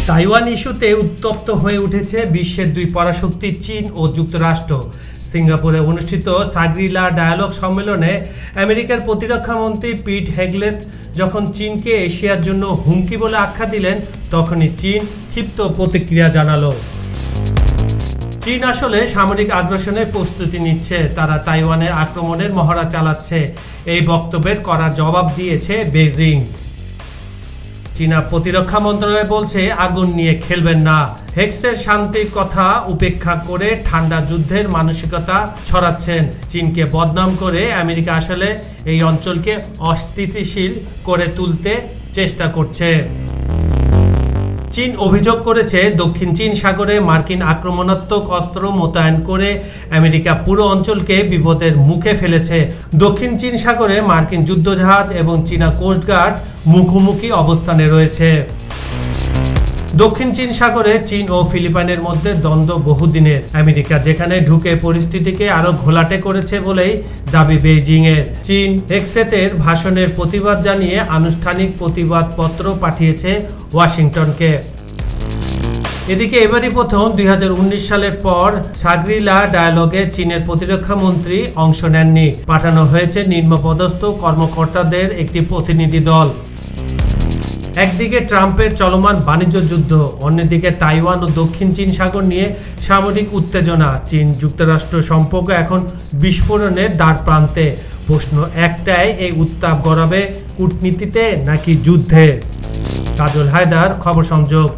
Taiwan ইস্যুতে উত্তপ্ত হয়ে উঠেছে বিশ্বের দুই পরাশক্তি চীন ও যুক্তরাষ্ট্র। সিঙ্গাপুরে অনুষ্ঠিত শাংরি-লা ডায়ালগ সম্মেলনে আমেরিকার প্রতিরক্ষা মন্ত্রী পিট হেগসেথ যখন চীনকে এশিয়ার জন্য হুমকি বলে আখ্যা দিলেন, তখনই চীন ক্ষিপ্ত প্রতিক্রিয়া জানালো। চীন আসলে সামরিক আগ্রাসনের প্রস্তুতি নিচ্ছে, তারা তাইওয়ানের আক্রমণের মহড়া চালাচ্ছে, এই বক্তব্যের কড়া জবাব দিয়েছে বেইজিং। চীনা প্রতিরক্ষা মন্ত্রণালয় বলছে আগুন নিয়ে খেলবেন না। হেগসেথ শান্তির কথা উপেক্ষা করে ঠান্ডা যুদ্ধের মানসিকতা ছড়াচ্ছেন। চীনকে বদনাম করে আমেরিকা আসলে এই অঞ্চলকে অস্থিতিশীল করে তুলতে চেষ্টা করছে। চীন অভিযোগ করেছে দক্ষিণ চীন সাগরে মার্কিন আক্রমণাত্মক অস্ত্র মোতায়েন করে আমেরিকা পুরো অঞ্চলকে বিপদের মুখে ফেলেছে। দক্ষিণ চীন সাগরে মার্কিন যুদ্ধজাহাজ এবং চীনা কোস্টগার্ড মুখোমুখি অবস্থানে রয়েছে। দক্ষিণ চীন সাগরে চীন ও ফিলিপাইনের মধ্যে দ্বন্দ্ব বহুদিনের। আমেরিকা যেখানে ঢুকে পরিস্থিতিকে আরো ঘোলাটে করেছে বলেই দাবি বেইজিংয়ের। চীন হেগসেথের ভাষণের প্রতিবাদ জানিয়ে আনুষ্ঠানিক প্রতিবাদপত্র পাঠিয়েছে ওয়াশিংটনকে। এদিকে এবারই প্রথম 2019 সালের পর শাংরি-লা ডায়ালগে চীনের প্রতিরক্ষা মন্ত্রী অংশ নেননি। পাঠানো হয়েছে নিম্নপদস্থ কর্মকর্তাদের একটি প্রতিনিধি দল। একদিকে ট্রাম্পের চলমান বাণিজ্য যুদ্ধ, অন্যদিকে তাইওয়ান ও দক্ষিণ চীন সাগর নিয়ে সামরিক উত্তেজনা। চীন যুক্তরাষ্ট্র সম্পর্ক এখন বিস্ফোরণের দ্বার প্রান্তে। প্রশ্ন একটাই, এই উত্তাপ গড়াবে কূটনীতিতে নাকি যুদ্ধে? কাজল হায়দার, খবর সংযোগ।